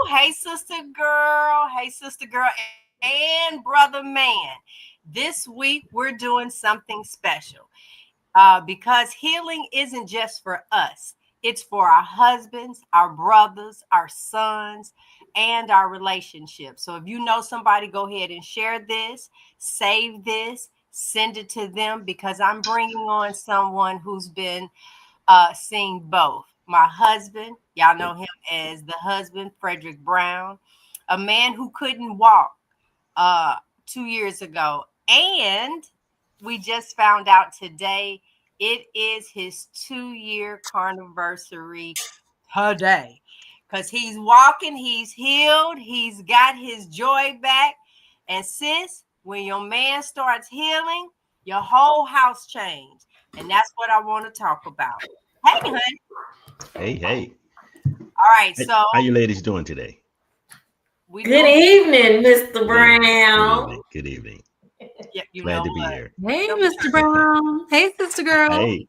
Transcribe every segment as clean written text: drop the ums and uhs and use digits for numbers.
Hey, sister girl. Hey, sister girl and brother man. This week, we're doing something special because healing isn't just for us, it's for our husbands, our brothers, our sons, and our relationships. So if you know somebody, go ahead and share this, save this, send it to them because I'm bringing on someone who's been seeing both. My husband, y'all know him as the husband, Frederick Brown, a man who couldn't walk 2 years ago. And we just found out today it is his 2 year carniversary today. Because he's walking, he's healed, he's got his joy back. And sis, when your man starts healing, your whole house changed. And that's what I want to talk about. Hey, honey. Hey. All right, so How you ladies doing today? we Good do. evening, Mr. Good evening. Good Brown. evening. Good evening. Yeah, you know Glad to be what? here. Hey, Mr. Brown. Hey, sister girl. Hey.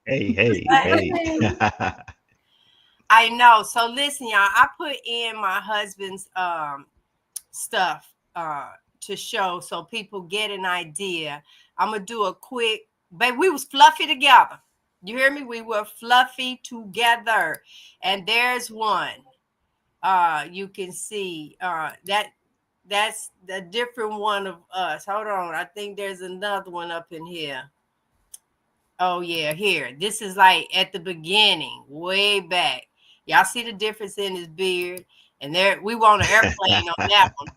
I know. So listen, y'all. I put in my husband's stuff to show so people get an idea. I'm gonna do a quick. Babe, we was fluffy together. You hear me? We were fluffy together, and there's one. You can see that's the different one of us. Hold on, I think there's another one up in here. Oh yeah, here. This is like at the beginning, way back. Y'all see the difference in his beard, and there we were on an airplane on that one.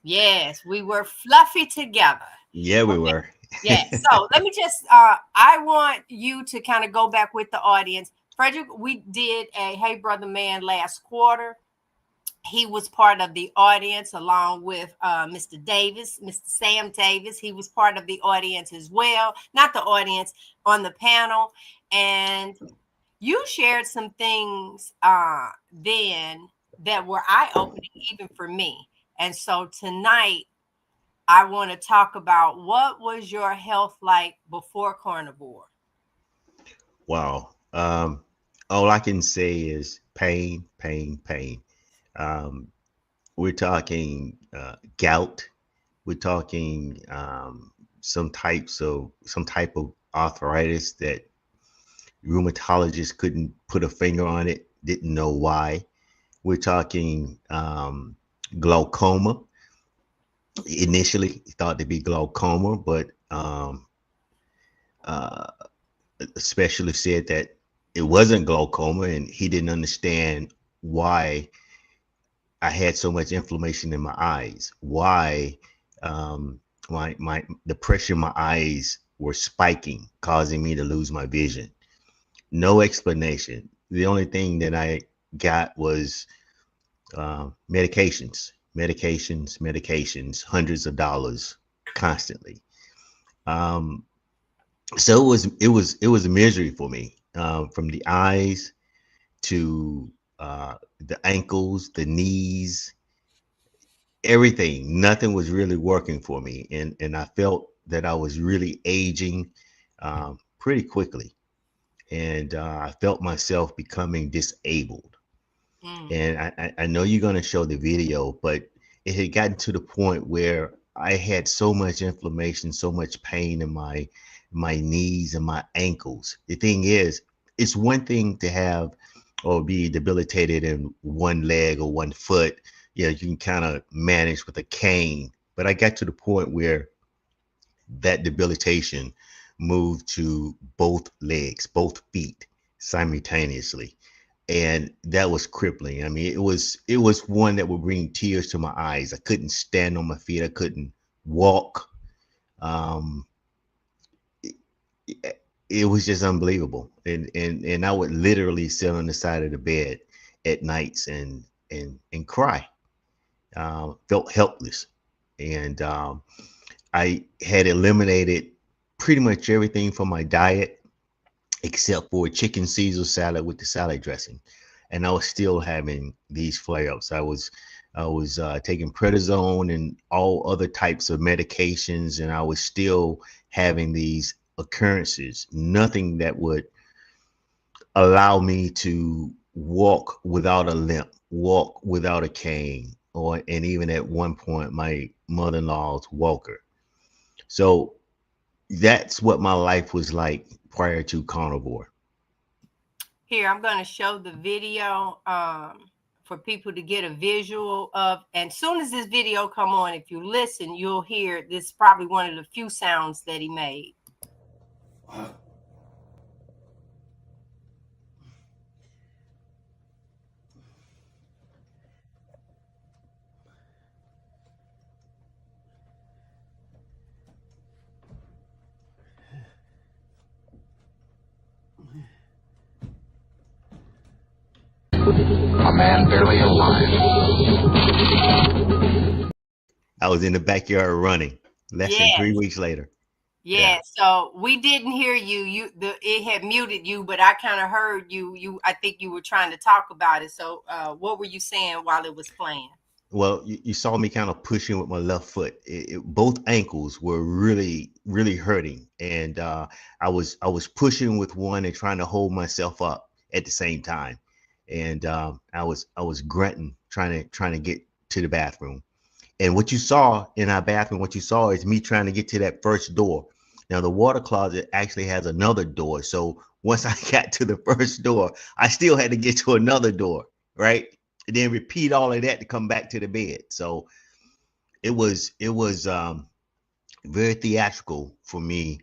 Yes, we were fluffy together. Yeah, we were. Yeah. So let me just I want you to kind of go back with the audience. Frederick, we did a Hey Brother Man last quarter. He was part of the audience along with Mr. Davis, Mr. Sam Davis. He was part of the audience as well, not the audience, on the panel. And you shared some things then that were eye-opening even for me. And so tonight, I want to talk about what was your health like before Carnivore? Wow. All I can say is pain. Um, we're talking gout. We're talking some type of arthritis that rheumatologists couldn't put a finger on it, didn't know why. We're talking glaucoma. Initially thought to be glaucoma, but uh, a specialist said that it wasn't glaucoma, and he didn't understand why I had so much inflammation in my eyes. Why the pressure in my eyes were spiking, causing me to lose my vision. No explanation. The only thing that I got was medications, hundreds of dollars constantly. Um, so it was a misery for me, from the eyes to the ankles, the knees, everything. Nothing was really working for me, and I felt that I was really aging pretty quickly, and I felt myself becoming disabled. Mm. And I know you're going to show the video, but it had gotten to the point where I had so much inflammation, so much pain in my knees and my ankles. The thing is, it's one thing to have or be debilitated in one leg or one foot. Yeah, you can kind of manage with a cane. But I got to the point where that debilitation moved to both legs, both feet simultaneously, and that was crippling. I mean, it was one that would bring tears to my eyes. I couldn't stand on my feet. I couldn't walk. Um, it, it was just unbelievable, and I would literally sit on the side of the bed at nights and cry. Felt helpless, and I had eliminated pretty much everything from my diet except for chicken Caesar salad with the salad dressing, and I was still having these flare-ups. I was taking prednisone and all other types of medications, and I was still having these occurrences. Nothing that would allow me to walk without a limp, walk without a cane, and even at one point my mother-in-law's walker. So that's what my life was like prior to Carnivore. Here, I'm going to show the video for people to get a visual of. And soon as this video come on, if you listen, you'll hear this is probably one of the few sounds that he made. A man barely alive. I was in the backyard running less than 3 weeks later. Yeah, so we didn't hear you. It had muted you, but I kind of heard you. I think you were trying to talk about it. So what were you saying while it was playing? Well, you saw me kind of pushing with my left foot. Both ankles were really, really hurting, and I was pushing with one and trying to hold myself up at the same time, and I was grunting, trying to get to the bathroom. And what you saw in our bathroom, what you saw is me trying to get to that first door. Now the water closet actually has another door, so once I got to the first door, I still had to get to another door, right? And then repeat all of that to come back to the bed. So it was very theatrical for me,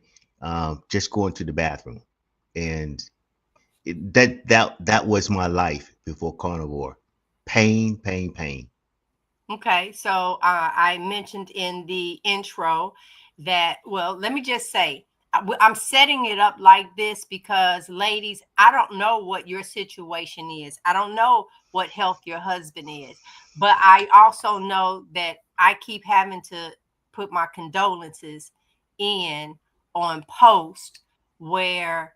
just going to the bathroom, and that was my life before Carnivore. Pain. Okay, so I mentioned in the intro that, well, let me just say, I'm setting it up like this because, ladies, I don't know what your situation is. I don't know what health your husband is, but I also know that I keep having to put my condolences in on post where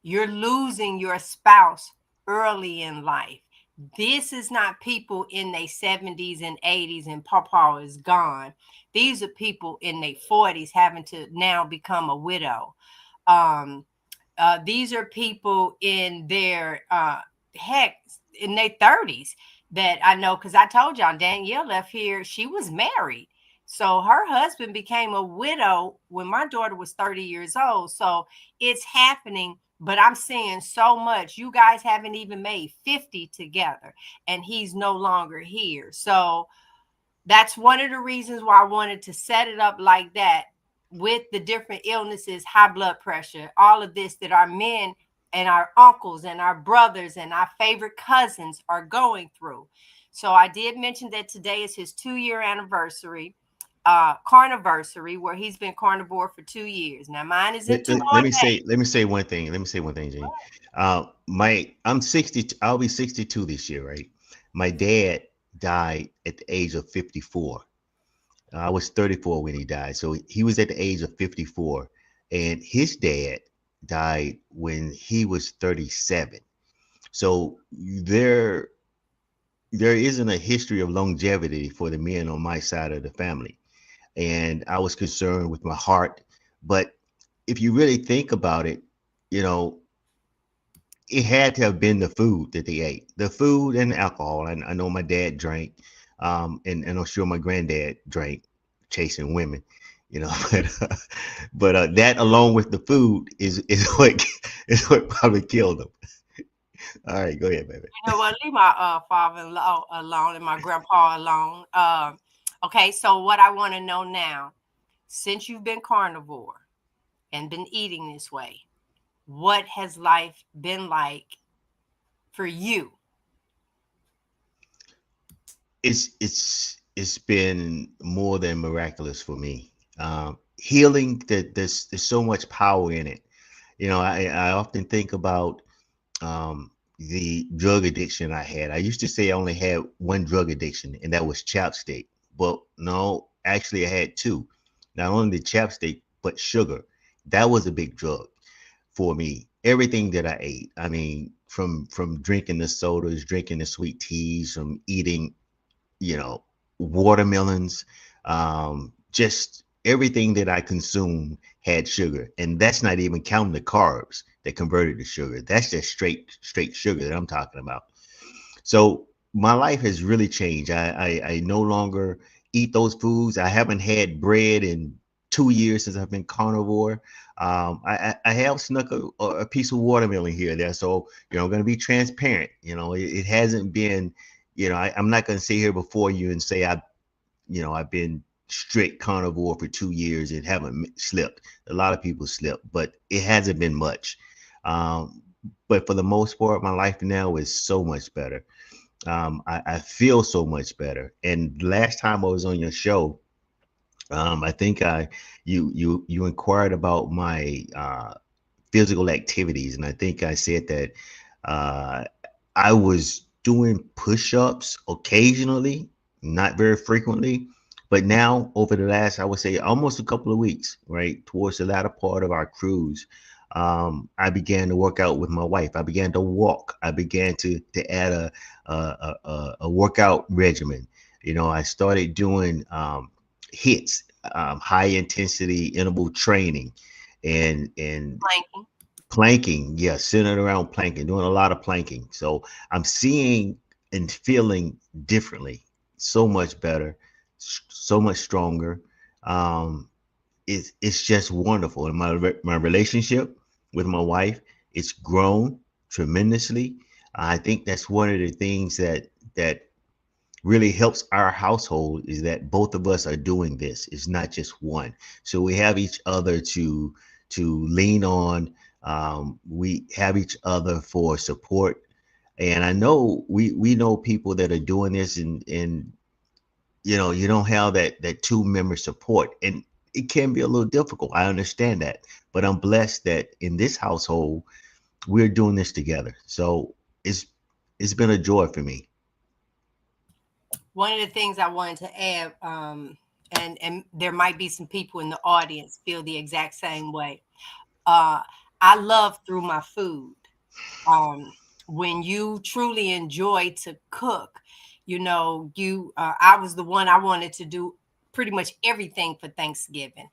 you're losing your spouse early in life. This is not people in their 70s and 80s and Papa is gone. These are people in their 40s having to now become a widow. These are people in their in their 30s that I know, because I told y'all Danielle left here. She was married. So her husband became a widow when my daughter was 30 years old. So it's happening. But I'm seeing so much. You guys haven't even made 50 together, and he's no longer here. So that's one of the reasons why I wanted to set it up like that, with the different illnesses, high blood pressure, all of this that our men and our uncles and our brothers and our favorite cousins are going through. So I did mention that today is his 2-year anniversary. Carniversary, where he's been carnivore for 2 years. Now mine is in 2 more let me days. say one thing. Jane. I'm 60. I'll be 62 this year, right? My dad died at the age of 54. I was 34 when he died, so he was at the age of 54, and his dad died when he was 37. So there isn't a history of longevity for the men on my side of the family. And I was concerned with my heart. But if you really think about it, you know, it had to have been the food that they ate, the food and the alcohol. And I know my dad drank, and I'm sure my granddad drank, chasing women, you know, but that along with the food is what probably killed them. All right, go ahead, baby. You know what? Leave my father-in-law alone and my grandpa alone. Okay, so what I want to know now, since you've been carnivore and been eating this way, what has life been like for you? It's been more than miraculous for me. Healing, that there's so much power in it. You know, I often think about the drug addiction I had. I used to say I only had one drug addiction, and that was chapstick. But no, actually I had two. Not only the chapstick, but sugar. That was a big drug for me. Everything that I ate. I mean, from drinking the sodas, drinking the sweet teas, from eating, you know, watermelons, just everything that I consumed had sugar. And that's not even counting the carbs that converted to sugar. That's just straight sugar that I'm talking about. So my life has really changed. I no longer eat those foods. I haven't had bread in 2 years since I've been carnivore. I have snuck a piece of watermelon here or there. So, I'm going to be transparent. It hasn't been, I'm not going to sit here before you and say I've been strict carnivore for 2 years and haven't slipped. A lot of people slip, but it hasn't been much. Um, but for the most part, my life now is so much better. I feel so much better. And last time I was on your show, I think you inquired about my physical activities, and I think I said that uh, I was doing push-ups occasionally, not very frequently, but now over the last, I would say, almost a couple of weeks, right towards the latter part of our cruise, I began to work out with my wife. I began to walk. I began to add a workout regimen. I started doing hits, high intensity interval training, and Planking. planking, yeah, centered around planking, doing a lot of planking. So I'm seeing and feeling differently, so much better, so much stronger. Um, it's just wonderful. And my relationship with my wife, it's grown tremendously. I think that's one of the things that really helps our household is that both of us are doing this. It's not just one. So we have each other to lean on. We have each other for support. And I know we know people that are doing this, and you don't have that two member support, and it can be a little difficult. I understand that, but I'm blessed that in this household we're doing this together. So it's been a joy for me. One of the things I wanted to add, and there might be some people in the audience feel the exact same way. Uh, I love through my food. Um, when you truly enjoy to cook, I was the one I wanted to do pretty much everything for Thanksgiving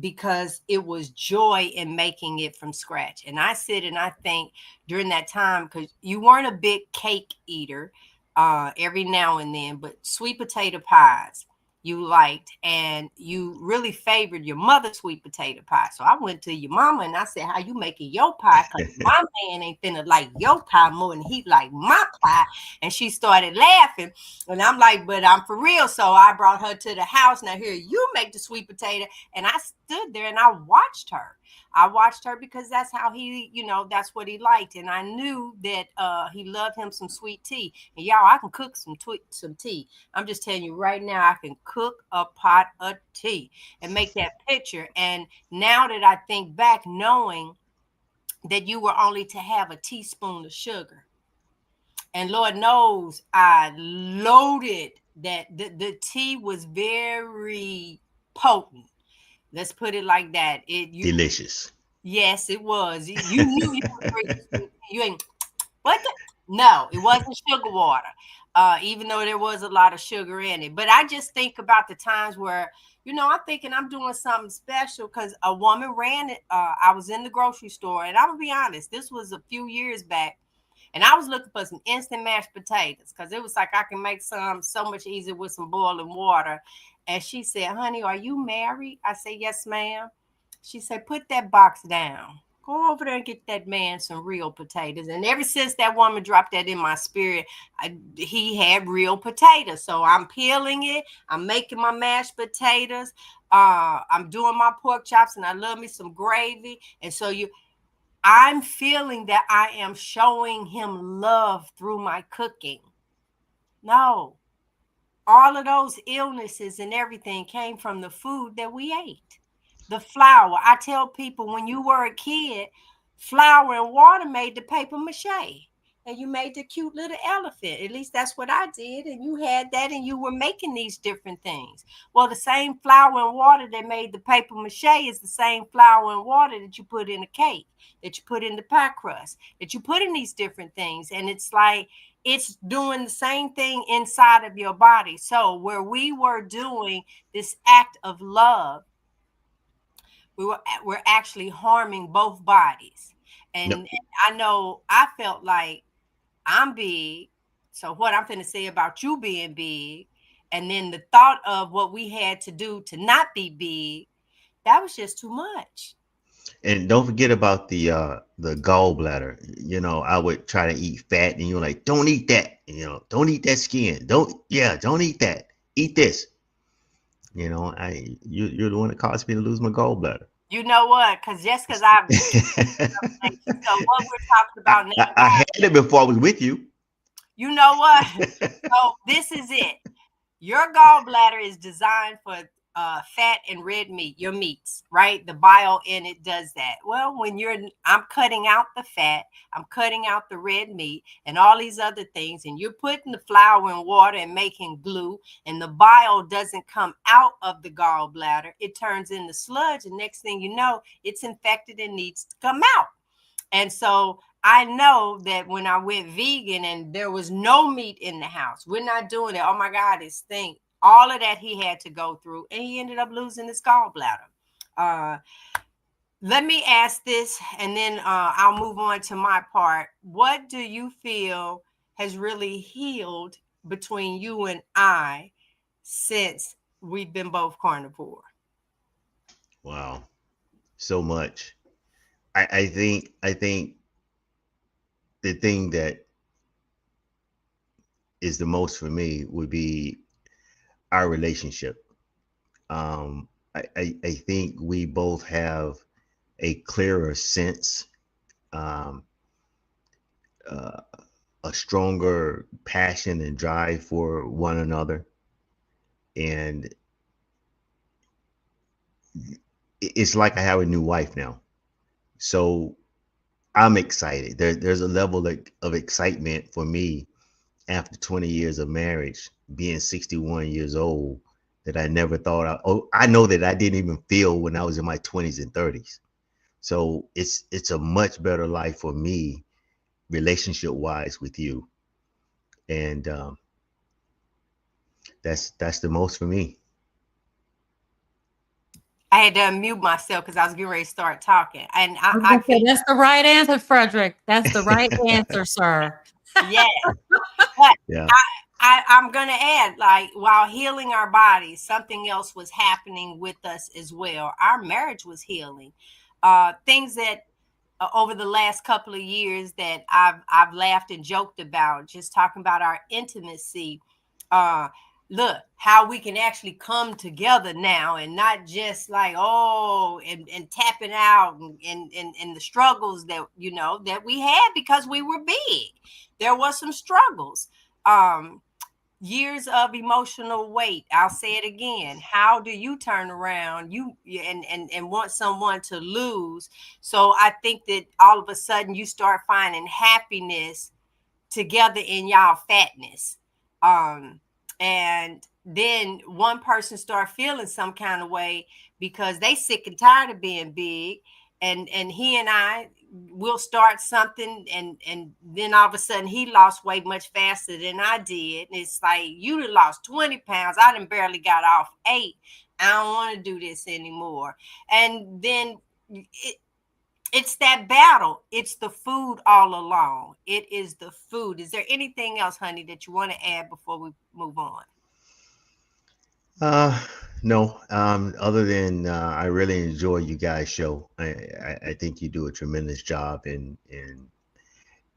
because it was joy in making it from scratch. And I sit and I think during that time, because you weren't a big cake eater every now and then, but sweet potato pies you liked, and you really favored your mother's sweet potato pie. So I went to your mama and I said, "How you making your pie? Because my man ain't finna like your pie more than he like my pie." And she started laughing, and I'm like, "But I'm for real." So I brought her to the house. Now here you make the sweet potato, and I stood there and I watched her. I watched her because that's how that's what he liked, and I knew that he loved him some sweet tea. And y'all, I can cook some tea. I'm just telling you right now, I can cook a pot of tea and make that picture. And now that I think back, knowing that you were only to have a teaspoon of sugar, and Lord knows I loaded that the tea was very potent. Let's put it like that. Delicious. Yes, it was. You knew you were drinking sweet tea. You ain't what the no, it wasn't sugar water. Even though there was a lot of sugar in it. But I just think about the times where, I'm thinking I'm doing something special because a woman ran it. I was in the grocery store, and I'm gonna be honest, this was a few years back. And I was looking for some instant mashed potatoes because it was like I can make some so much easier with some boiling water. And she said, "Honey, are you married?" I said, "Yes, ma'am." She said, "Put that box down. Go over there and get that man some real potatoes." And ever since that woman dropped that in my spirit, he had real potatoes. So I'm peeling it. I'm making my mashed potatoes. I'm doing my pork chops, and I love me some gravy. And so I'm feeling that I am showing him love through my cooking. No, all of those illnesses and everything came from the food that we ate. The flour. I tell people when you were a kid, flour and water made the paper mache. And you made the cute little elephant. At least that's what I did. And you had that and you were making these different things. Well, the same flour and water that made the paper mache is the same flour and water that you put in a cake, that you put in the pie crust, that you put in these different things. And it's like, it's doing the same thing inside of your body. So where we were doing this act of love, we're actually harming both bodies. Yep. And I know I felt like I'm big, So what I'm finna say about you being big, and then the thought of what we had to do to not be big, that was just too much. And don't forget about the gallbladder. You know, I would try to eat fat, and you're like, don't eat that. You know, don't eat that skin. Don't eat that. Eat this. You know, you're the one that caused me to lose my gallbladder. You know what? Because I've so what we're talking about now, I had it before I was with you. you know what? So this is it. Your gallbladder is designed for fat and red meat, your meats, right? The bile in it does that. Well, I'm cutting out the fat, I'm cutting out the red meat and all these other things, and you're putting the flour in water and making glue, and the bile doesn't come out of the gallbladder. It turns into sludge, and next thing you know, it's infected and needs to come out. And so I know that when I went vegan and there was no meat in the house, we're not doing it. Oh my God, this thing, all of that he had to go through, and he ended up losing his gallbladder. Let me ask this, and then I'll move on to my part. What do you feel has really healed between you and I since we've been both carnivore? Wow, so much. I think the thing that is the most for me would be our relationship. I think we both have a clearer sense, um, uh, a stronger passion and drive for one another, and it's like I have a new wife now. So I'm excited. There's a level of excitement for me after 20 years of marriage, being 61 years old, that I never thought I know that I didn't even feel when I was in my 20s and 30s. So it's a much better life for me, relationship wise, with you, and that's the most for me. I had to unmute myself because I was getting ready to start talking. And I was I gonna say, feel, that's the right answer, Frederick. That's the right answer, sir. yes. But Yeah. I'm going to add, like, while healing our bodies, something else was happening with us as well. Our marriage was healing. Things that over the last couple of years that I've laughed and joked about, just talking about our intimacy. Uh, Look how we can actually come together now and not just like, oh, and tapping out and the struggles that, that we had because we were big. There was some struggles. Um, Years of emotional weight. I'll say it again. How do you turn around and want someone to lose? So I think that all of a sudden you start finding happiness together in y'all fatness. Um, and then one person start feeling some kind of way because they sick and tired of being big, and he and I will start something, and then all of a sudden he lost weight much faster than I did. And it's like, you done lost 20 pounds. I done barely got off 8. I don't want to do this anymore. And then it's that battle. It's the food all along. It is the food. Is there anything else, honey, that you want to add before we move on? Uh, no. Other than I really enjoy you guys' show. I think you do a tremendous job, and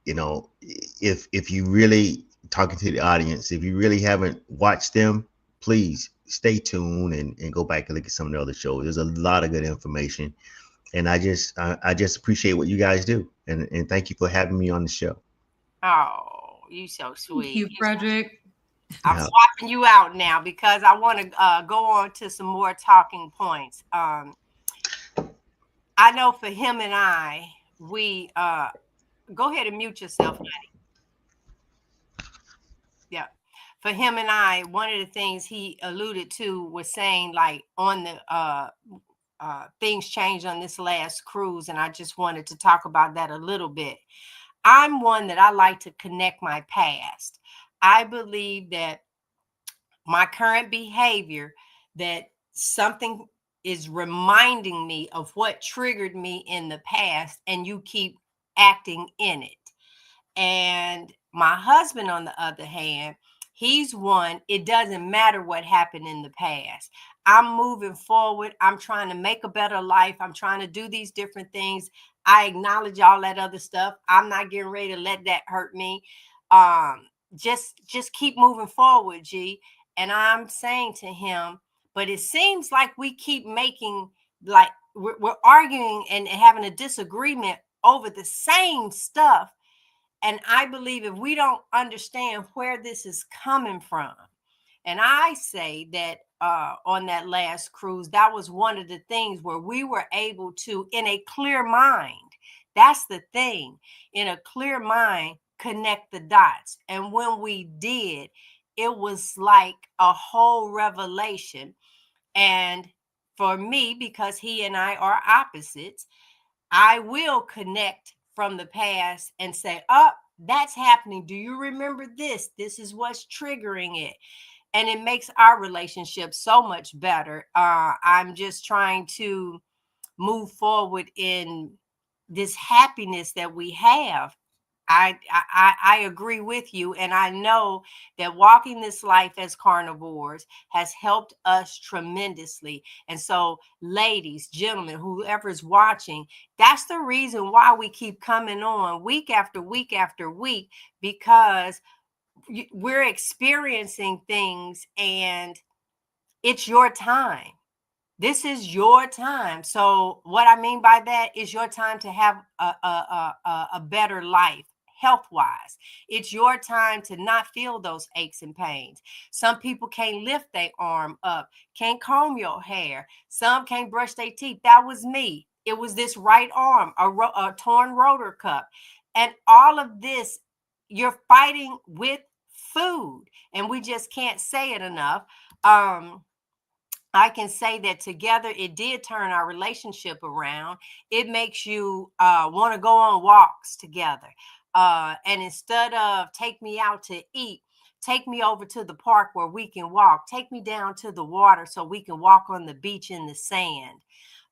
you know, if you really talking to the audience, if you really haven't watched them, please stay tuned and go back and look at some of the other shows. There's a lot of good information, and I just appreciate what you guys do, and thank you for having me on the show. Oh, you so Thank sweet. you, Frederick. I'm Yeah. swapping you out now because I want to go on to some more talking points. I know for him and I, we go ahead and mute yourself, honey. Yeah. For him and I, one of the things he alluded to was saying, like, on the things changed on this last cruise, and I just wanted to talk about that a little bit. I'm one that I like to connect my past. I believe that my current behavior, that something is reminding me of what triggered me in the past, and you keep acting in it. And My husband, on the other hand, he's one, it doesn't matter what happened in the past. I'm moving forward. I'm trying to make a better life. I'm trying to do these different things. I acknowledge all that other stuff. I'm not getting ready to let that hurt me. Um, just keep moving forward, G. And I'm saying to him, but it seems like we keep making, like, we're arguing and having a disagreement over the same stuff. And I believe if we don't understand where this is coming from, and I say that on that last cruise, that was one of the things where we were able to, in a clear mind, that's the thing, in a clear mind, connect the dots. And when we did, it was like a whole revelation. And for me, because he and I are opposites, I will connect from the past and say, oh, that's happening. Do you remember this? This is what's triggering it. And it makes our relationship so much better. I'm just trying to move forward in this happiness that we have. I agree with you, and I know that walking this life as carnivores has helped us tremendously. And so, ladies, gentlemen, whoever's watching, that's the reason why we keep coming on week after week after week, because we're experiencing things, and it's your time. This is your time. So what I mean by that is your time to have a better life health wise. It's your time to not feel those aches and pains. Some people can't lift their arm up, can't comb your hair. Some can't brush their teeth. That was me. It was this right arm, a torn rotor cuff. And all of this, you're fighting with food. And we just can't say it enough. I can say that together it did turn our relationship around. It makes you want to go on walks together. And instead of take me out to eat, take me over to the park where we can walk. Take me down to the water so we can walk on the beach in the sand.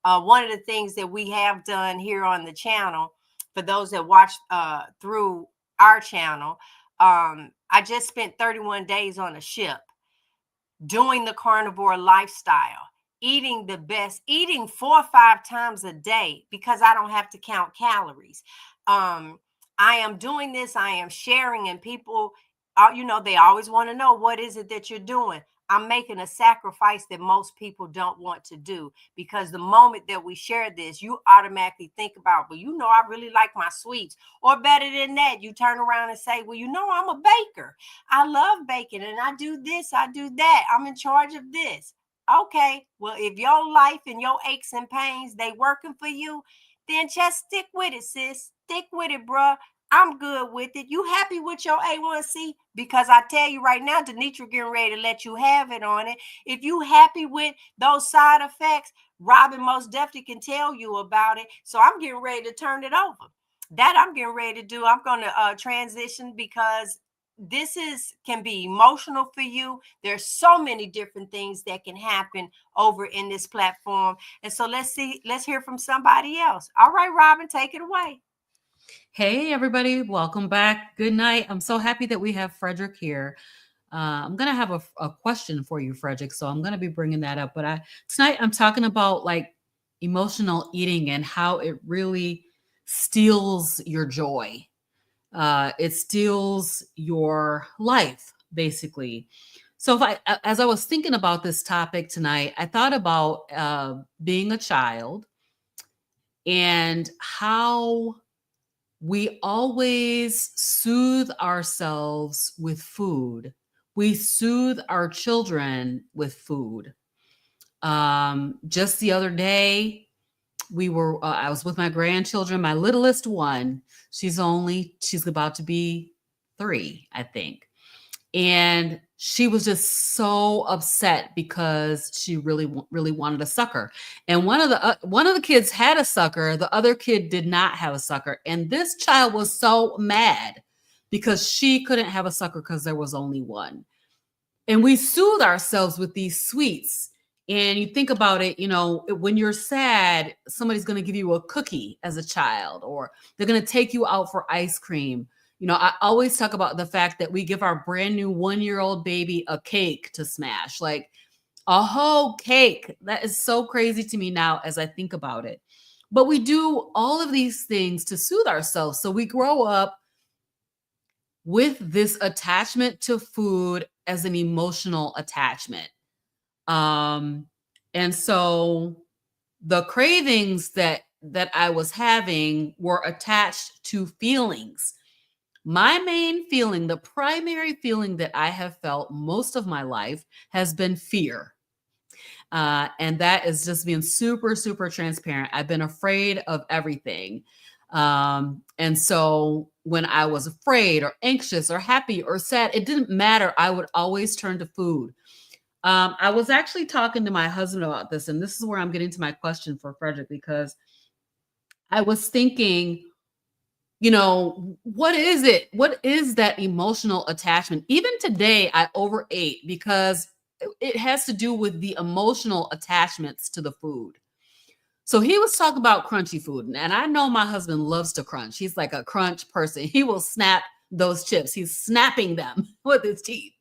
One of the things that we have done here on the channel, for those that watch through our channel, I just spent 31 days on a ship doing the carnivore lifestyle, eating the best, eating 4 or 5 times a day because I don't have to count calories. I am doing this, I am sharing, and people, they always want to know, what is it that you're doing? I'm making a sacrifice that most people don't want to do, because the moment that we share this, you automatically think about, well, I really like my sweets. Or better than that, you turn around and say, well, I'm a baker. I love baking and I do this, I do that. I'm in charge of this. Okay, well, if your life and your aches and pains, they working for you, then just stick with it, sis. Stick with it, bruh. I'm good with it. You happy with your A1C? Because I tell you right now, DeNitra getting ready to let you have it on it. If you happy with those side effects, Robyn most definitely can tell you about it. So I'm getting ready to turn it over. That I'm getting ready to do. I'm going to transition, because this can be emotional for you. There's so many different things that can happen over in this platform. And so let's hear from somebody else. All right, Robyn, take it away. Hey, everybody. Welcome back. Good night. I'm so happy that we have Frederick here. I'm going to have a question for you, Frederick. So I'm going to be bringing that up. But tonight I'm talking about like emotional eating and how it really steals your joy. It steals your life, basically. So as I was thinking about this topic tonight, I thought about being a child and how we always soothe ourselves with food. We soothe our children with food. Just the other day, I was with my grandchildren, my littlest one. She's about to be 3, I think. And she was just so upset because she really, really wanted a sucker. And one of the kids had a sucker. The other kid did not have a sucker. And this child was so mad because she couldn't have a sucker because there was only one. And we soothe ourselves with these sweets. And you think about it, when you're sad, somebody's going to give you a cookie as a child, or they're going to take you out for ice cream. I always talk about the fact that we give our brand new 1-year-old baby a cake to smash, like a whole cake. That is so crazy to me now as I think about it. But we do all of these things to soothe ourselves. So we grow up with this attachment to food as an emotional attachment. And so the cravings that I was having were attached to feelings. My main feeling, the primary feeling that I have felt most of my life has been fear. And that is just being super, super transparent. I've been afraid of everything. And so when I was afraid or anxious or happy or sad, it didn't matter. I would always turn to food. I was actually talking to my husband about this, and this is where I'm getting to my question for Frederick, because I was thinking, what is it? What is that emotional attachment? Even today, I overate because it has to do with the emotional attachments to the food. So he was talking about crunchy food, and I know my husband loves to crunch. He's like a crunch person. He will snap those chips. He's snapping them with his teeth.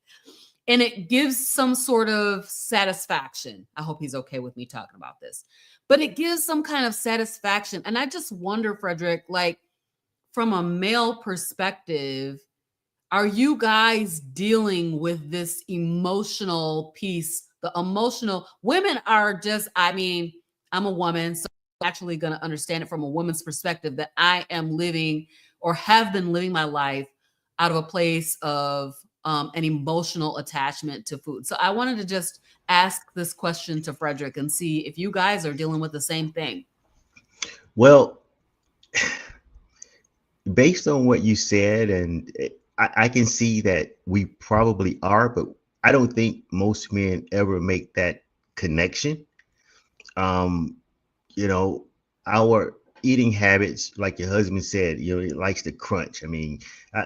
And it gives some sort of satisfaction. I hope he's okay with me talking about this. But it gives some kind of satisfaction. And I just wonder, Frederick, like from a male perspective, are you guys dealing with this emotional piece? The emotional, women are just, I'm a woman, so I'm actually going to understand it from a woman's perspective that I am living or have been living my life out of a place of an emotional attachment to food. So I wanted to just ask this question to Frederick and see if you guys are dealing with the same thing. Well, based on what you said, and I can see that we probably are, but I don't think most men ever make that connection. You know, our eating habits, like your husband said, he likes to crunch. I mean,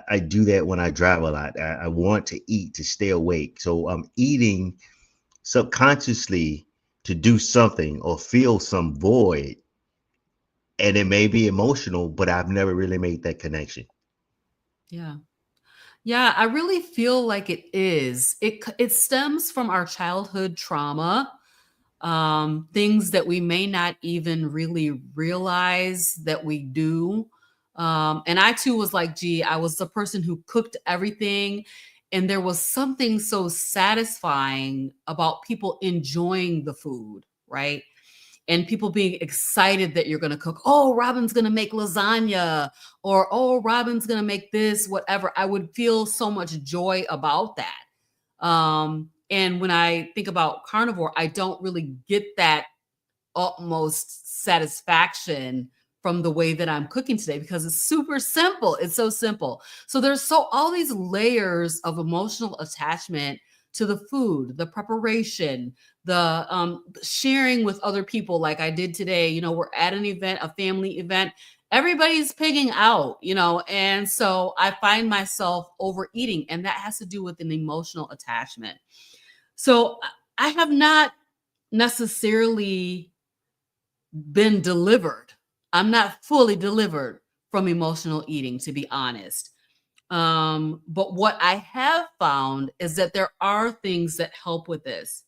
I do that when I drive a lot. I want to eat to stay awake. So I'm eating subconsciously to do something or fill some void. And it may be emotional, but I've never really made that connection. Yeah. Yeah, I really feel like it is. It stems from our childhood trauma, things that we may not even really realize that we do. And I too was like, gee, I was the person who cooked everything. And there was something so satisfying about people enjoying the food, right? And people being excited that you're going to cook. Oh, Robyn's going to make lasagna, or oh, Robyn's going to make this, whatever. I would feel so much joy about that. And when I think about carnivore, I don't really get that utmost satisfaction from the way that I'm cooking today because it's super simple. It's so simple. So there's all these layers of emotional attachment to the food, the preparation, the sharing with other people like I did today. We're at an event, a family event. Everybody's pigging out, and so I find myself overeating, and that has to do with an emotional attachment. So I have not necessarily been delivered. I'm not fully delivered from emotional eating, to be honest. But what I have found is that there are things that help with this.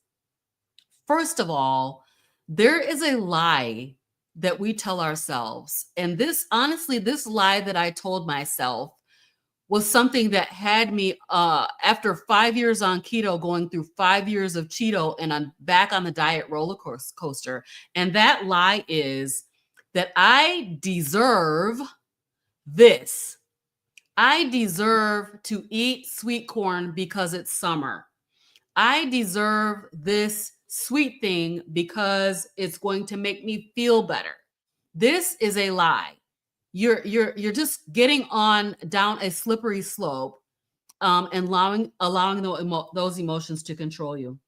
First of all, there is a lie that we tell ourselves. And this lie that I told myself was something that had me after 5 years on keto, going through 5 years of Cheeto, and I'm back on the diet roller coaster. And that lie is that I deserve this. I deserve to eat sweet corn because it's summer. I deserve this sweet thing because it's going to make me feel better. This is a lie. You're just getting on down a slippery slope, and allowing those emotions to control you.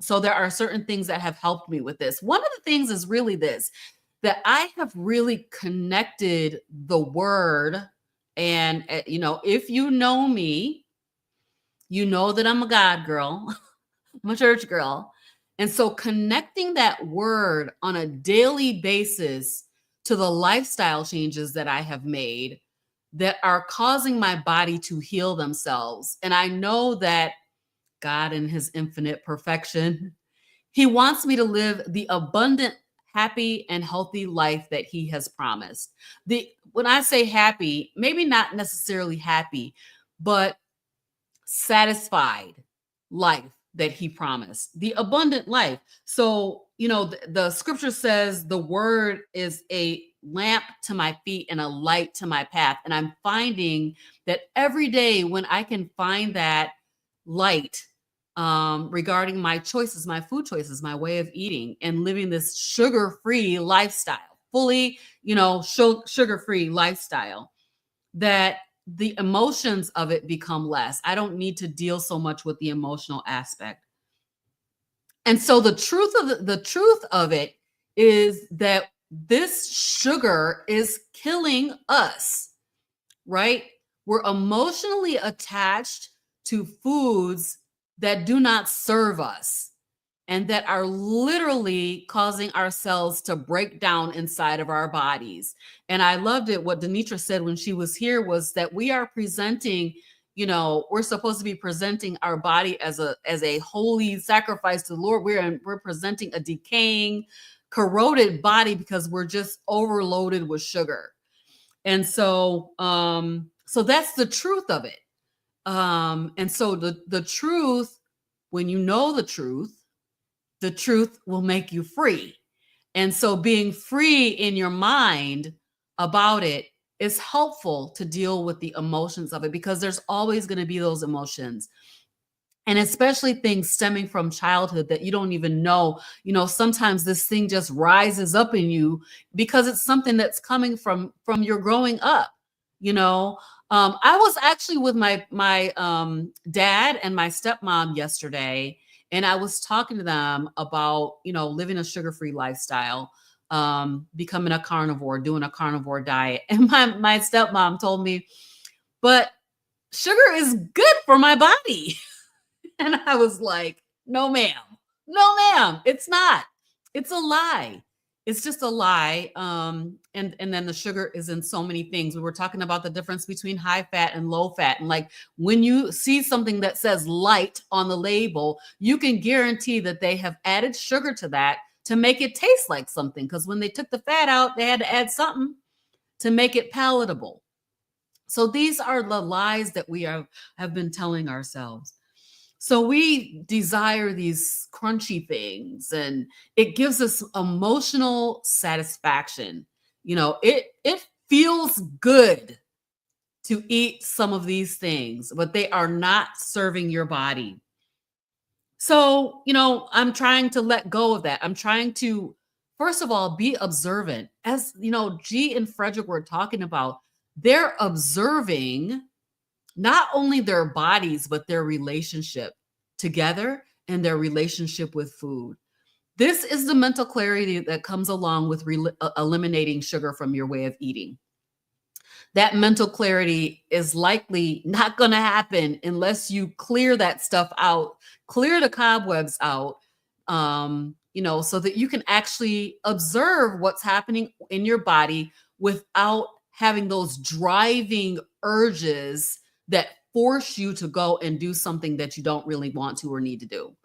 So there are certain things that have helped me with this. One of the things is really this, that I have really connected the word. And, if you know me, you know that I'm a God girl. I'm a church girl. And so connecting that word on a daily basis to the lifestyle changes that I have made that are causing my body to heal themselves. And I know that God, in his infinite perfection, he wants me to live the abundant, happy, and healthy life that he has promised. When I say happy, maybe not necessarily happy, but satisfied life that he promised, the abundant life. So, the scripture says the word is a lamp to my feet and a light to my path. And I'm finding that every day when I can find that light regarding my choices, my food choices, my way of eating, and living this sugar-free lifestyle, fully, sugar-free lifestyle, that the emotions of it become less. I don't need to deal so much with the emotional aspect. And so the truth of it is that this sugar is killing us, right? We're emotionally attached to foods that do not serve us and that are literally causing our cells to break down inside of our bodies. And I loved it. What DeNitra said when she was here was that we are presenting, we're supposed to be presenting our body as a holy sacrifice to the Lord. We're presenting a decaying, corroded body because we're just overloaded with sugar. And so, so that's the truth of it. And so the truth, when you know the truth will make you free. And so being free in your mind about it is helpful to deal with the emotions of it, because there's always going to be those emotions. And especially things stemming from childhood that you don't even know. Sometimes this thing just rises up in you because it's something that's coming from your growing up. I was actually with my dad and my stepmom yesterday, and I was talking to them about, living a sugar-free lifestyle, becoming a carnivore, doing a carnivore diet. And my stepmom told me, but sugar is good for my body. And I was like, no, ma'am, it's not. It's a lie. It's just a lie. And then the sugar is in so many things. We were talking about the difference between high fat and low fat. And like when you see something that says light on the label, you can guarantee that they have added sugar to that to make it taste like something. Because when they took the fat out, they had to add something to make it palatable. So these are the lies that we have been telling ourselves. So we desire these crunchy things, and it gives us emotional satisfaction. It feels good to eat some of these things, but they are not serving your body. So, I'm trying to let go of that. I'm trying to, first of all, be observant. As, G and Frederick were talking about, they're observing not only their bodies, but their relationship together and their relationship with food. This is the mental clarity that comes along with eliminating sugar from your way of eating. That mental clarity is likely not going to happen unless you clear that stuff out, clear the cobwebs out, so that you can actually observe what's happening in your body without having those driving urges that force you to go and do something that you don't really want to or need to do.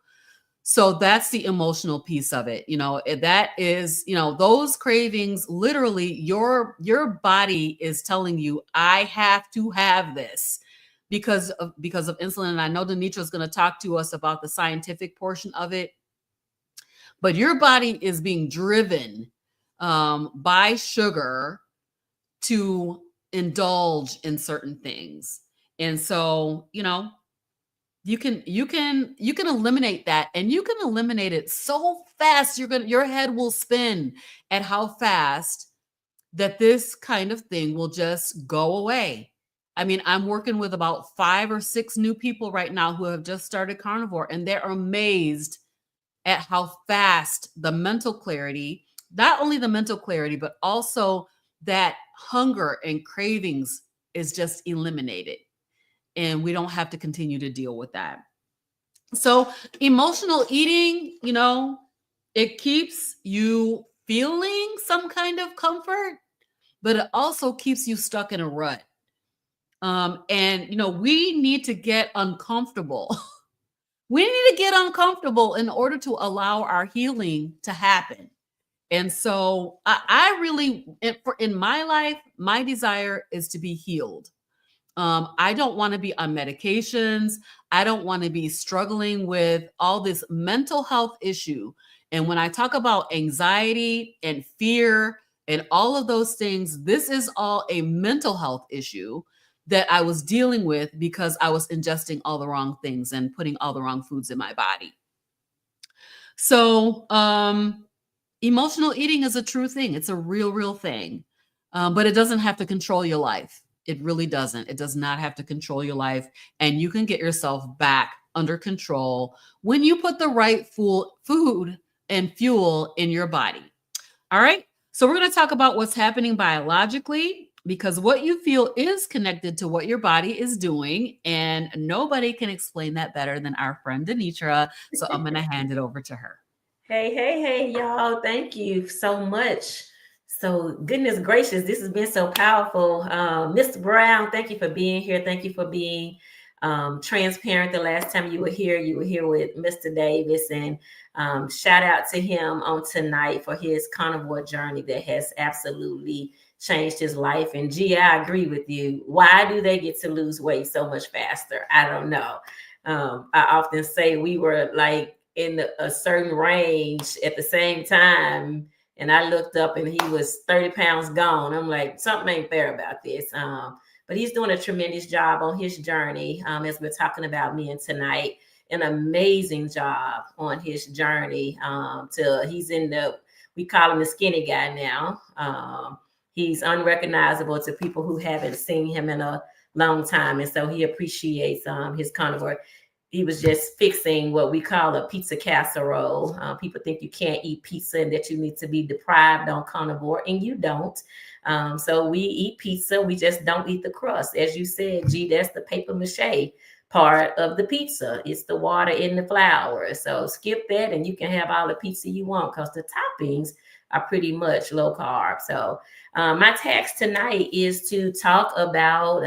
So that's the emotional piece of it. That is, those cravings, literally your body is telling you, I have to have this because of insulin. And I know DeNitra is going to talk to us about the scientific portion of it, but your body is being driven by sugar to indulge in certain things. And so, you can eliminate that, and you can eliminate it so fast. Your head will spin at how fast that this kind of thing will just go away. I mean, I'm working with about 5 or 6 new people right now who have just started carnivore, and they're amazed at how fast the mental clarity, not only the mental clarity, but also that hunger and cravings is just eliminated. And we don't have to continue to deal with that. So emotional eating, it keeps you feeling some kind of comfort, but it also keeps you stuck in a rut. And we need to get uncomfortable. We need to get uncomfortable in order to allow our healing to happen. And so I really, in my life, my desire is to be healed. I don't want to be on medications. I don't want to be struggling with all this mental health issue. And when I talk about anxiety and fear and all of those things, this is all a mental health issue that I was dealing with because I was ingesting all the wrong things and putting all the wrong foods in my body. So, emotional eating is a true thing. It's a real thing. But it doesn't have to control your life. It really doesn't. It does not have to control your life. And you can get yourself back under control when you put the right food and fuel in your body. All right. So we're going to talk about what's happening biologically, because what you feel is connected to what your body is doing. And nobody can explain that better than our friend DeNitra. So I'm going to hand it over to her. Hey, y'all. Thank you so much. So, goodness gracious, this has been so powerful. Mr. Brown, thank you for being here. Thank you for being transparent. The last time you were here with Mr. Davis. And shout out to him on tonight for his carnivore journey that has absolutely changed his life. And G, I agree with you. Why do they get to lose weight so much faster? I don't know. I often say we were like in a certain range at the same time. And I looked up and he was 30 pounds gone. I'm like, something ain't fair about this. But he's doing a tremendous job on his journey. As we're talking about men tonight, an amazing job on his journey. He's we call him the skinny guy now. He's unrecognizable to people who haven't seen him in a long time. And so he appreciates his carnivore. He was just fixing what we call a pizza casserole. People think you can't eat pizza and that you need to be deprived on carnivore, and you don't. So we eat pizza. We just don't eat the crust. As you said, G, that's the paper mache part of the pizza. It's the water in the flour. So skip that and you can have all the pizza you want because the toppings are pretty much low carb. So my task tonight is to talk about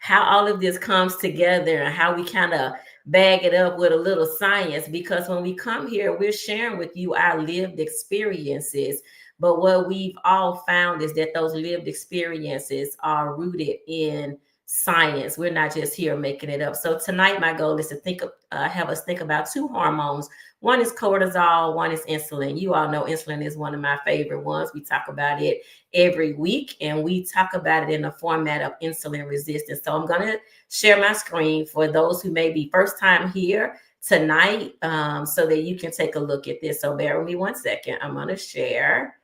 how all of this comes together and how we kind of bag it up with a little science, because when we come here, we're sharing with you our lived experiences. But what we've all found is that those lived experiences are rooted in science. We're not just here making it up. So tonight, my goal is to have us think about two hormones. One is cortisol, one is insulin. You all know insulin is one of my favorite ones. We talk about it every week, and we talk about it in the format of insulin resistance. So I'm going to share my screen for those who may be first time here tonight, so that you can take a look at this. So bear with me 1 second. I'm going to share.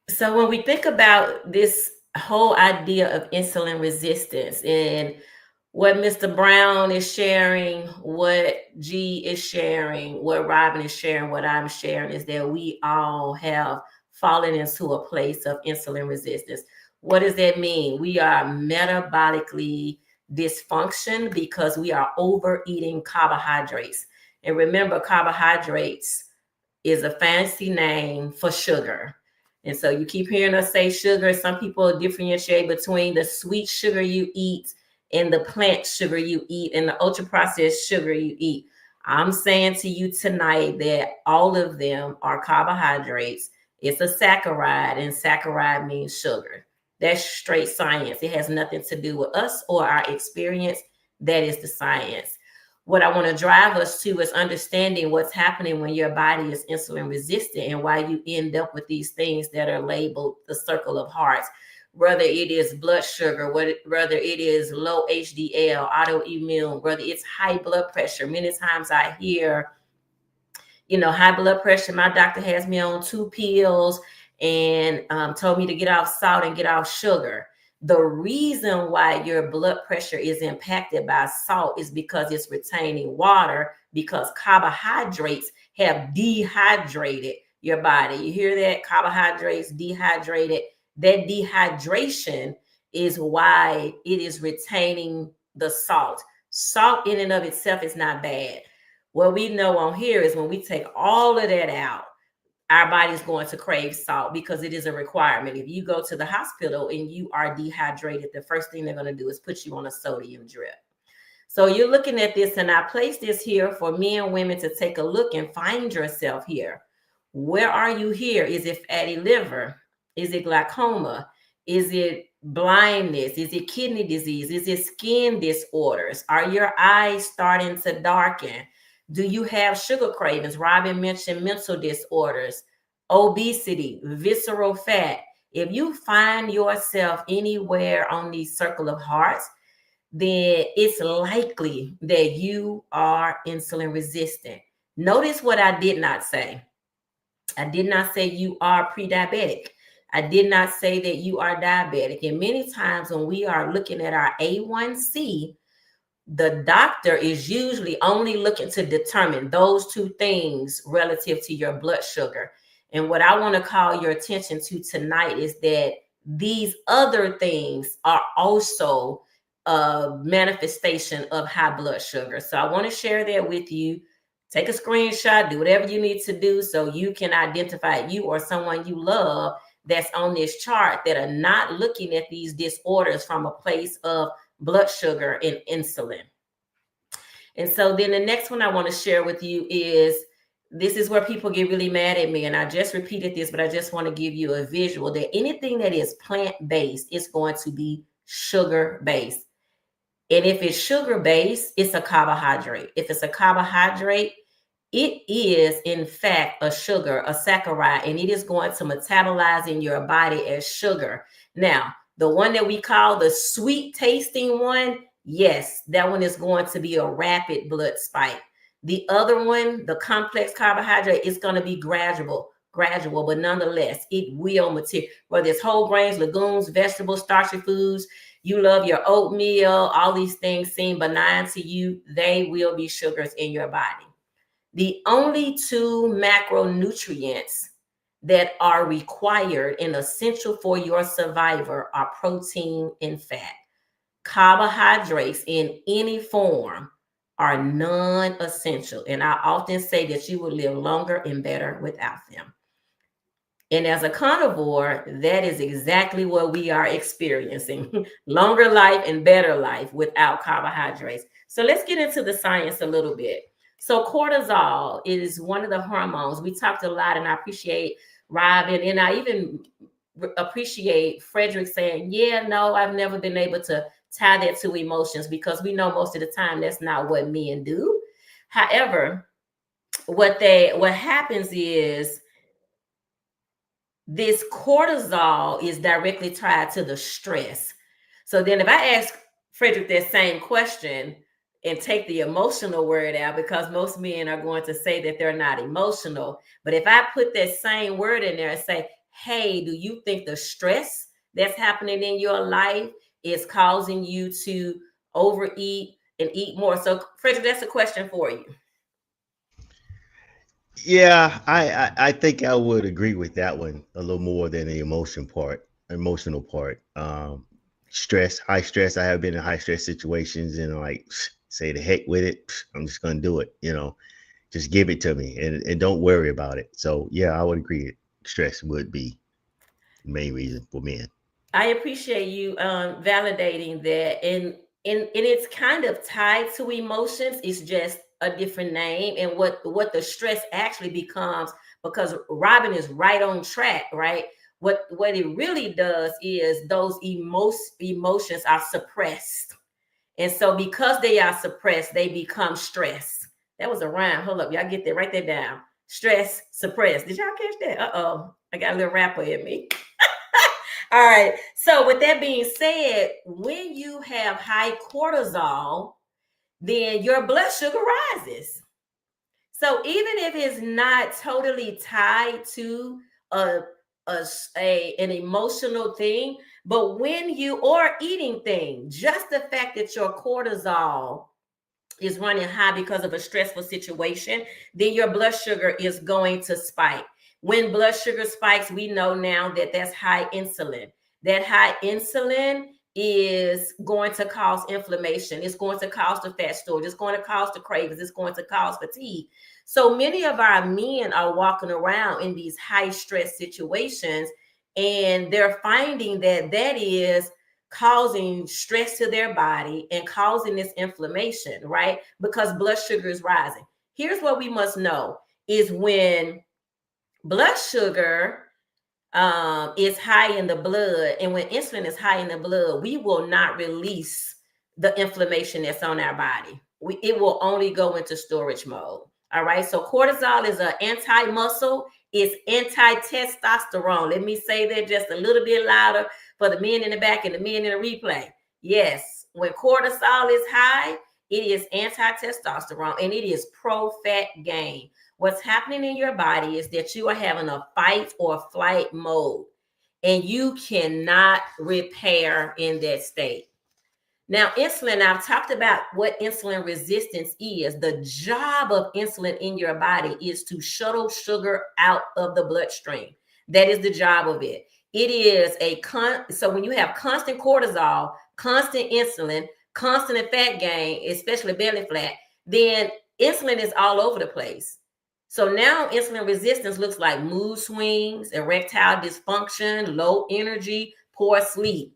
So when we think about this whole idea of insulin resistance and what Mr. Brown is sharing, what G is sharing, what Robyn is sharing, what I'm sharing, is that we all have fallen into a place of insulin resistance. What does that mean? We are metabolically dysfunction because we are overeating carbohydrates. And remember, carbohydrates is a fancy name for sugar. And so you keep hearing us say sugar. Some people differentiate between the sweet sugar you eat and the plant sugar you eat and the ultra processed sugar you eat. I'm saying to you tonight that all of them are carbohydrates. It's a saccharide, and saccharide means sugar. That's straight science. It has nothing to do with us or our experience. That is the science. What I want to drive us to is understanding what's happening when your body is insulin resistant and why you end up with these things that are labeled the circle of hearts, whether it is blood sugar, whether it is low HDL, autoimmune, whether it's high blood pressure. Many times I hear, high blood pressure. My doctor has me on 2 pills and told me to get off salt and get off sugar. The reason why your blood pressure is impacted by salt is because it's retaining water, because carbohydrates have dehydrated your body. You hear that? Carbohydrates dehydrated. That dehydration is why it is retaining the salt. Salt in and of itself is not bad. What we know on here is when we take all of that out, our body's going to crave salt because it is a requirement. If you go to the hospital and you are dehydrated, the first thing they're going to do is put you on a sodium drip. So you're looking at this, and I place this here for men and women to take a look and find yourself here. Where are you here? Is it fatty liver? Is it glaucoma? Is it blindness? Is it kidney disease? Is it skin disorders? Are your eyes starting to darken? Do you have sugar cravings? Robyn mentioned mental disorders, obesity, visceral fat. If you find yourself anywhere on the circle of hearts, then it's likely that you are insulin resistant. Notice what I did not say. I did not say you are pre-diabetic. I did not say that you are diabetic. And many times when we are looking at our A1C, the doctor is usually only looking to determine those two things relative to your blood sugar. And what I want to call your attention to tonight is that these other things are also a manifestation of high blood sugar. So I want to share that with you. Take a screenshot, do whatever you need to do so you can identify you or someone you love that's on this chart that are not looking at these disorders from a place of blood sugar and insulin. And so then the next one I want to share with you is, this is where people get really mad at me. And I just repeated this, but I just want to give you a visual that anything that is plant-based is going to be sugar-based. And if it's sugar-based, it's a carbohydrate. If it's a carbohydrate, it is, in fact, a sugar, a saccharide, and it is going to metabolize in your body as sugar. Now, the one that we call the sweet tasting one, yes, that one is going to be a rapid blood spike. The other one, the complex carbohydrate, is going to be gradual, but nonetheless, it will material. Whether it's whole grains, legumes, vegetables, starchy foods, you love your oatmeal, all these things seem benign to you, they will be sugars in your body. The only two macronutrients that are required and essential for your survival are protein and fat. Carbohydrates in any form are non-essential. And I often say that you will live longer and better without them. And as a carnivore, that is exactly what we are experiencing. Longer life and better life without carbohydrates. So let's get into the science a little bit. So cortisol is one of the hormones. We talked a lot, and I appreciate Robyn, and I even appreciate Frederick saying, yeah, no, I've never been able to tie that to emotions, because we know most of the time that's not what men do. However, what happens is this cortisol is directly tied to the stress. So then if I ask Frederick that same question and take the emotional word out, because most men are going to say that they're not emotional. But if I put that same word in there and say, hey, do you think the stress that's happening in your life is causing you to overeat and eat more? So Frederick, that's a question for you. Yeah, I think I would agree with that one a little more than the emotional part. Stress, high stress. I have been in high stress situations, and like, say the heck with it. I'm just gonna do it. Just give it to me and don't worry about it. So yeah, I would agree. Stress would be the main reason for men. I appreciate you validating that, and it's kind of tied to emotions. It's just a different name, and what the stress actually becomes, because Robyn is right on track, right? What it really does is those emotions are suppressed, and so because they are suppressed, they become stress. That was a rhyme. Hold up, y'all get that? Write that down. Stress, suppressed. Did y'all catch that? I got a little rapper in me. All right. So with that being said, when you have high cortisol, then your blood sugar rises. So even if it's not totally tied to an emotional thing, but when you are eating thing, just the fact that your cortisol is running high because of a stressful situation, then your blood sugar is going to spike. When blood sugar spikes, we know now that that's high insulin. That high insulin is going to cause inflammation. It's going to cause the fat storage. It's going to cause the cravings. It's going to cause fatigue. So many of our men are walking around in these high stress situations, and they're finding that that is causing stress to their body and causing this inflammation, right? Because blood sugar is rising. Here's what we must know is when blood sugar is high in the blood, and when insulin is high in the blood, we will not release the inflammation that's on our body. It will only go into storage mode. All right. So cortisol is an anti-muscle. It's anti-testosterone. Let me say that just a little bit louder for the men in the back and the men in the replay. Yes, when cortisol is high, it is anti-testosterone and it is pro-fat gain. What's happening in your body is that you are having a fight or flight mode, and you cannot repair in that state. Now, insulin, I've talked about what insulin resistance is. The job of insulin in your body is to shuttle sugar out of the bloodstream. That is the job of it. It is so when you have constant cortisol, constant insulin, constant fat gain, especially belly fat, then insulin is all over the place. So now insulin resistance looks like mood swings, erectile dysfunction, low energy, poor sleep.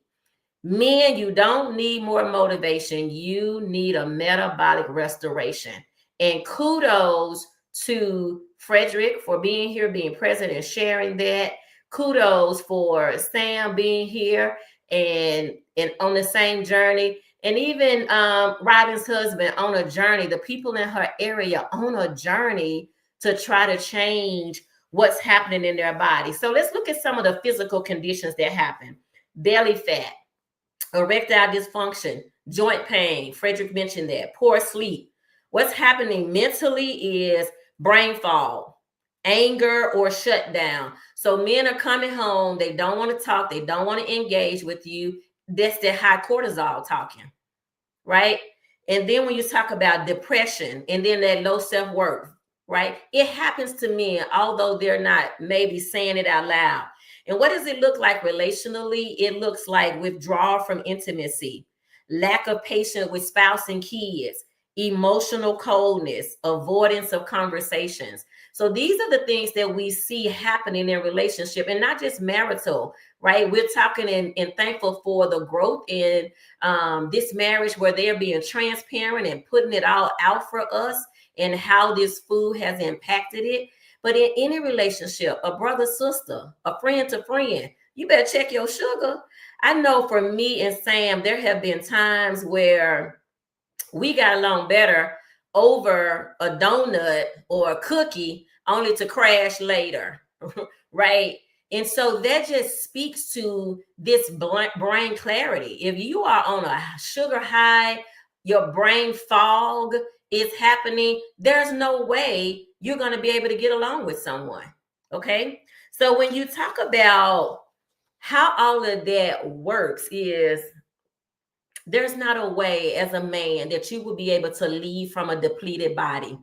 Men, you don't need more motivation. You need a metabolic restoration. And kudos to Frederick for being here, being present and sharing that. Kudos for Sam being here and on the same journey. And even Robyn's husband on a journey, the people in her area on a journey to try to change what's happening in their body. So let's look at some of the physical conditions that happen. Belly fat, erectile dysfunction, joint pain. Frederick mentioned that. Poor sleep. What's happening mentally is brain fog, anger, or shutdown. So men are coming home. They don't want to talk. They don't want to engage with you. That's the high cortisol talking, right? And then when you talk about depression and then that low self-worth, right? It happens to men, although they're not maybe saying it out loud. And what does it look like relationally? It looks like withdrawal from intimacy, lack of patience with spouse and kids, emotional coldness, avoidance of conversations. So these are the things that we see happening in relationship, and not just marital, right? We're talking and thankful for the growth in this marriage where they're being transparent and putting it all out for us and how this food has impacted it. But in any relationship, a brother, sister, a friend to friend, you better check your sugar. I know for me and Sam, there have been times where we got along better over a donut or a cookie only to crash later, right? And so that just speaks to this brain clarity. If you are on a sugar high, your brain fog is happening, there's no way you're going to be able to get along with someone. Okay. So when you talk about how all of that works is there's not a way as a man that you will be able to leave from a depleted body.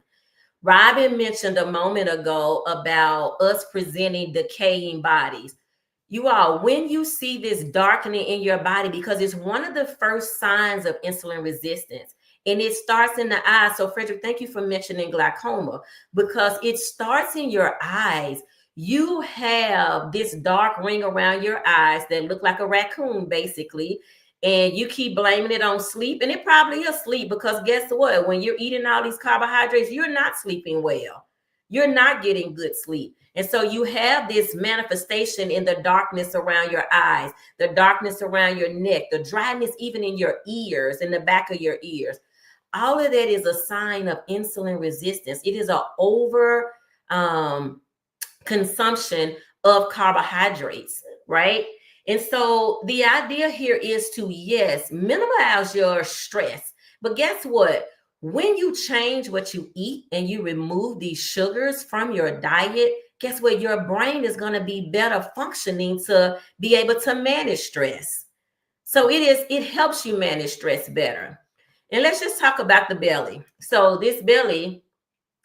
Robyn mentioned a moment ago about us presenting decaying bodies. You all, when you see this darkening in your body, because it's one of the first signs of insulin resistance, and it starts in the eyes. So Frederick, thank you for mentioning glaucoma, because it starts in your eyes. You have this dark ring around your eyes that look like a raccoon, basically. And you keep blaming it on sleep. And it probably is sleep, because guess what? When you're eating all these carbohydrates, you're not sleeping well. You're not getting good sleep. And so you have this manifestation in the darkness around your eyes, the darkness around your neck, the dryness even in your ears, in the back of your ears. All of that is a sign of insulin resistance. It is an over consumption of carbohydrates, right? And so the idea here is to, yes, minimize your stress. But guess what? When you change what you eat and you remove these sugars from your diet, guess what? Your brain is going to be better functioning to be able to manage stress. So it helps you manage stress better. And let's just talk about the belly. So this belly,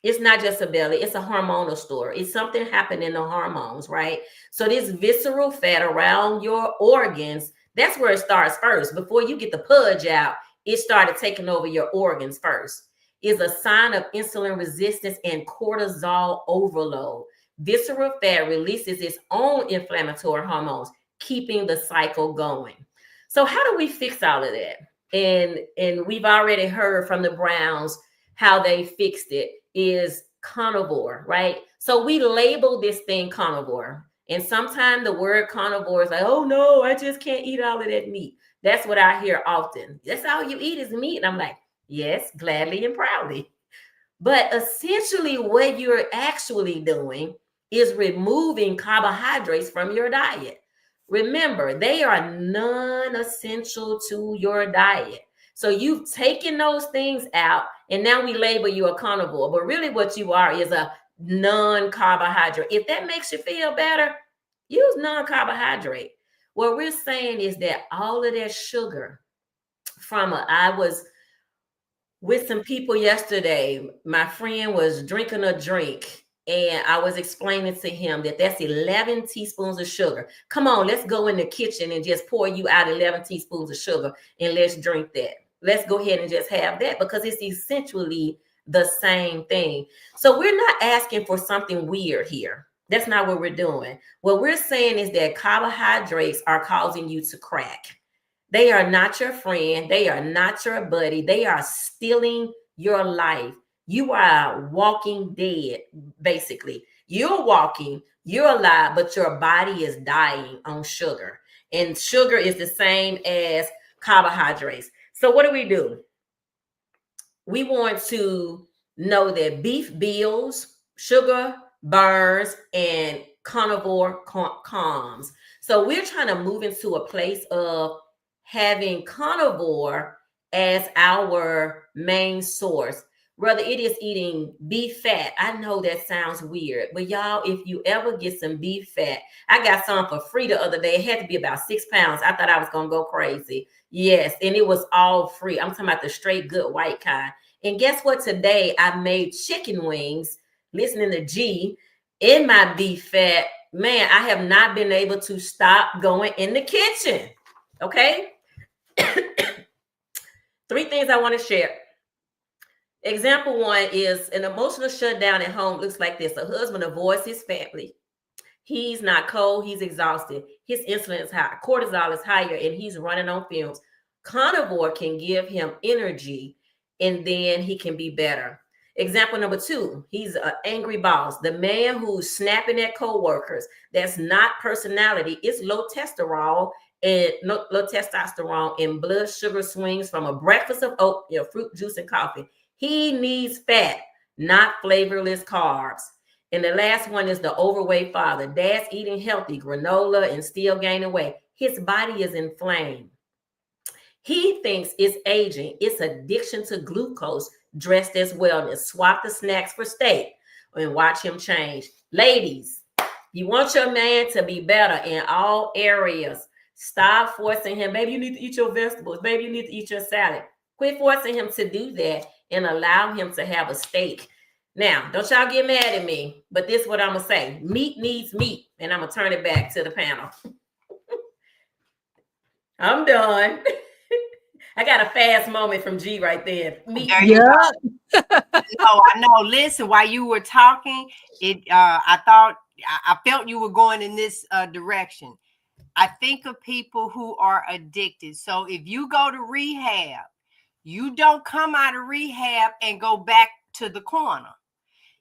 it's not just a belly, it's a hormonal store. It's something happening in the hormones, right? So this visceral fat around your organs, That's where it starts first. Before you get the pudge out, it started taking over your organs first. Is a sign of insulin resistance and cortisol overload. Visceral fat releases its own inflammatory hormones, keeping the cycle going. So how do we fix all of that? And we've already heard from the Browns how they fixed it is carnivore, right? So we label this thing carnivore. And sometimes the word carnivore is like, oh no, I just can't eat all of that meat. That's what I hear often. That's all you eat is meat. And I'm like, yes, gladly and proudly. But essentially what you're actually doing is removing carbohydrates from your diet. Remember, they are non-essential to your diet. So you've taken those things out, and now we label you a carnivore. But really what you are is a non-carbohydrate. If that makes you feel better, use non-carbohydrate. What we're saying is that all of that sugar I was with some people yesterday. My friend was drinking a drink, and I was explaining to him that that's 11 teaspoons of sugar. Come on, let's go in the kitchen and just pour you out 11 teaspoons of sugar and let's drink that. Let's go ahead and just have that, because it's essentially the same thing. So we're not asking for something weird here. That's not what we're doing. What we're saying is that carbohydrates are causing you to crack. They are not your friend. They are not your buddy. They are stealing your life. You are walking dead, basically. You're walking, you're alive, but your body is dying on sugar. And sugar is the same as carbohydrates. So what do? We want to know that beef builds, sugar burns, and carnivore calms. So we're trying to move into a place of having carnivore as our main source, whether it is eating beef fat. I know that sounds weird, but y'all, if you ever get some beef fat, I got some for free the other day. It had to be about 6 pounds. I thought I was going to go crazy. Yes, and it was all free. I'm talking about the straight good white kind. And guess what? Today I made chicken wings, listening to G, in my beef fat. Man, I have not been able to stop going in the kitchen. Okay? 3 things I want to share. Example 1 is an emotional shutdown at home looks like this. A husband avoids his family. He's not cold. He's exhausted. His insulin is high. Cortisol is higher, and he's running on fumes. Carnivore can give him energy, and then he can be better. Example number 2, he's an angry boss. The man who's snapping at coworkers. That's not personality. It's low testosterone and blood sugar swings from a breakfast of oat, fruit juice, and coffee. He needs fat, not flavorless carbs. And the last one is the overweight father. Dad's eating healthy, granola, and still gaining weight. His body is inflamed. He thinks it's aging. It's addiction to glucose dressed as wellness. Swap the snacks for steak and watch him change. Ladies, you want your man to be better in all areas. Stop forcing him. Baby, you need to eat your vegetables. Baby, you need to eat your salad. Quit forcing him to do that and allow him to have a steak. Now, don't y'all get mad at me, but this is what I'm going to say. Meat needs meat, and I'm going to turn it back to the panel. I'm done. I got a fast moment from G right there. Meat. No, I know. Listen, while you were talking, I felt you were going in this direction. I think of people who are addicted. So if you go to rehab, you don't come out of rehab and go back to the corner.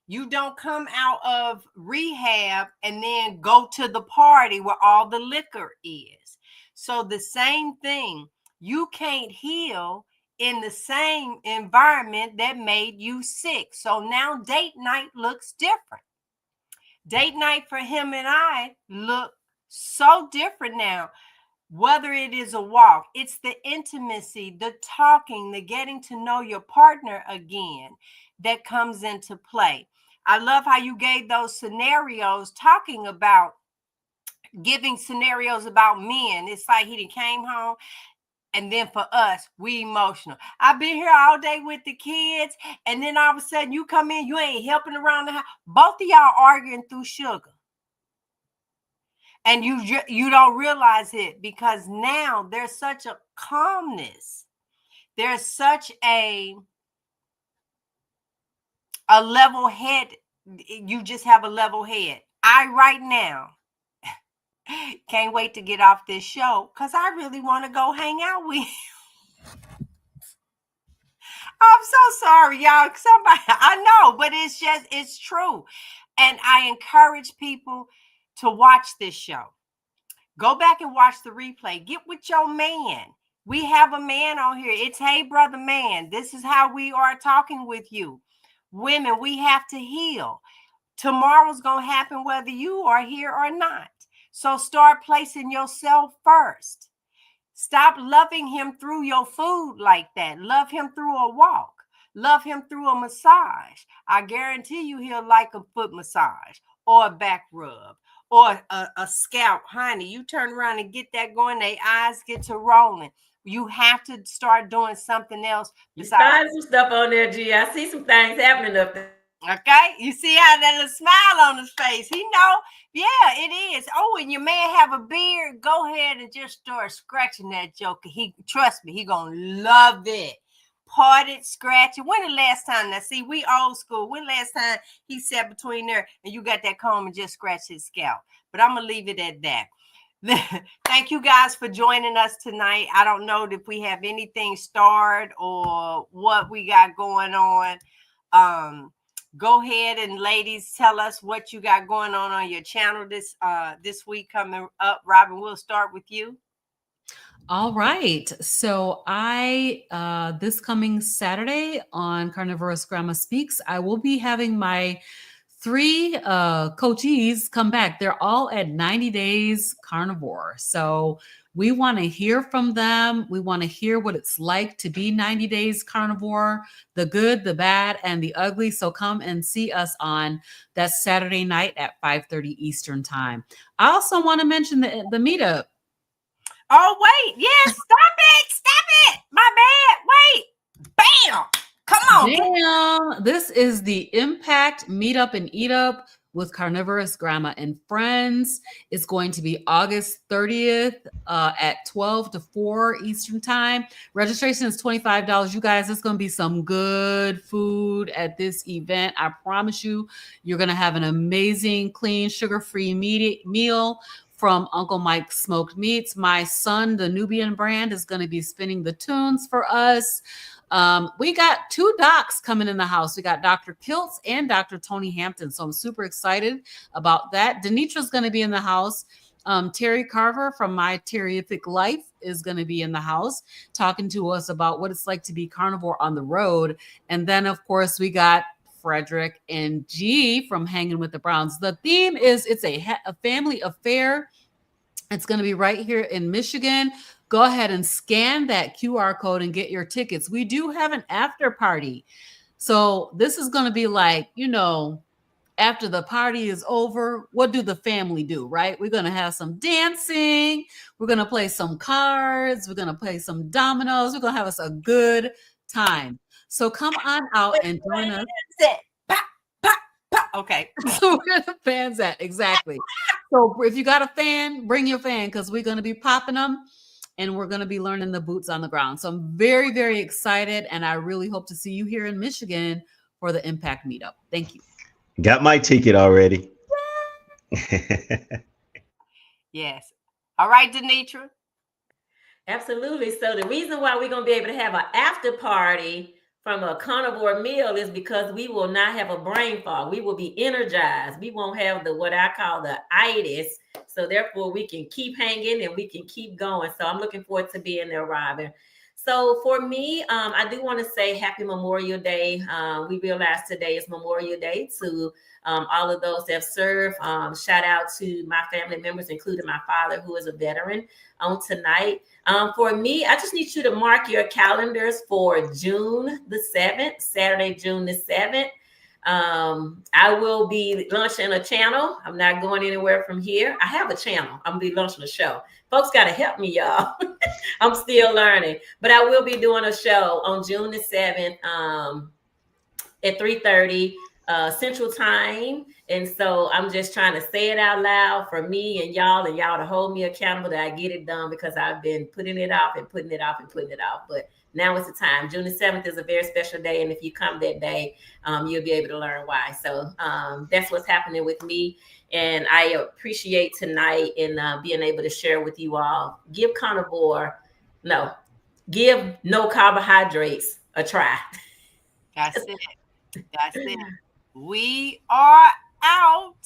You don't come out of rehab and then go to the party where all the liquor is. So the same thing, you can't heal in the same environment that made you sick. So now date night looks different. Date night for him and I look so different now. Whether it is a walk, it's the intimacy, the talking, the getting to know your partner again that comes into play. I love how you gave those scenarios, talking about giving scenarios about men. It's like he came home, and then for us, we emotional. I've been here all day with the kids, and then all of a sudden you come in, you ain't helping around the house. Both of y'all arguing through sugar. And you don't realize it because now there's such a calmness. There's such a level head. You just have a level head. I right now can't wait to get off this show because I really want to go hang out with you. I'm so sorry, y'all. Somebody, I know, but it's true. And I encourage people to watch this show. Go back and watch the replay. Get with your man. We have a man on here. It's Hey Brother Man. This is how we are talking with you. Women, we have to heal. Tomorrow's going to happen whether you are here or not. So start placing yourself first. Stop loving him through your food like that. Love him through a walk. Love him through a massage. I guarantee you he'll like a foot massage or a back rub or a scalp. Honey, you turn around and get that going, their eyes get to rolling. You have to start doing something else. You started some stuff on there, G. I see some things happening up there. Okay, you see how that little smile on his face. He know, yeah, it is. Oh, and your man have a beard. Go ahead and just start scratching that joker. Trust me, he gonna love it. Parted, scratching. When the last time? Now, see, we old school. When the last time he sat between there and you got that comb and just scratched his scalp? But I'm gonna leave it at that. Thank you guys for joining us tonight. I don't know if we have anything started or what we got going on. Go ahead and ladies, tell us what you got going on your channel this week coming up. Robyn, we'll start with you. All right. So I this coming Saturday on Carnivore's Grandma Speaks, I will be having my 3 coachees come back. They're all at 90 Days Carnivore. So we want to hear from them. We want to hear what it's like to be 90 Days Carnivore, the good, the bad, and the ugly. So come and see us on that Saturday night at 5:30 Eastern time. I also want to mention the meetup. Oh, wait. Yes. Stop it. My bad. Wait. Bam. Come on. Damn. This is the Impact Meetup and Eat Up with Carnivorous Grandma and Friends. It's going to be August 30th at 12 to 4 Eastern time. Registration is $25. You guys, it's going to be some good food at this event. I promise you, you're going to have an amazing, clean, sugar-free meal from Uncle Mike's Smoked Meats. My son, the Nubian brand, is going to be spinning the tunes for us. We got 2 docs coming in the house. We got Dr. Kiltz and Dr. Tony Hampton. So I'm super excited about that. DeNitra is going to be in the house. Terry Carver from My Terrific Life is going to be in the house talking to us about what it's like to be carnivore on the road. And then, of course, we got Frederick and G from Hanging with the Browns. The theme is it's a family affair. It's going to be right here in Michigan. Go ahead and scan that QR code and get your tickets. We do have an after party. So this is going to be like, after the party is over, what do the family do, right? We're going to have some dancing. We're going to play some cards. We're going to play some dominoes. We're going to have us a good time. So come on out and join us. Okay. So where the fans at? Exactly. So if you got a fan, bring your fan because we're going to be popping them and we're going to be learning the boots on the ground. So I'm very, very excited. And I really hope to see you here in Michigan for the Impact Meetup. Thank you. Got my ticket already. Yes. All right, DeNitra. Absolutely. So the reason why we're going to be able to have an after party from a carnivore meal is because we will not have a brain fog. We will be energized. We won't have what I call the itis. So therefore we can keep hanging and we can keep going. So I'm looking forward to being there, Robyn. So for me, I do want to say happy Memorial Day. We realize today is Memorial Day to all of those that have served. Shout out to my family members, including my father, who is a veteran, on tonight. For me, I just need you to mark your calendars for June the 7th, Saturday, June the 7th. I will be launching a channel. I'm not going anywhere from here. I have a channel. I'm going to be launching a show. Folks got to help me, y'all. I'm still learning. But I will be doing a show on June the 7th at 3:30 Central Time. And so I'm just trying to say it out loud for me and y'all to hold me accountable that I get it done, because I've been putting it off and putting it off and putting it off. But now it's the time. June the 7th is a very special day. And if you come that day, you'll be able to learn why. So that's what's happening with me. And I appreciate tonight and being able to share with you all. Give no carbohydrates a try. That's it. That's it. We are out.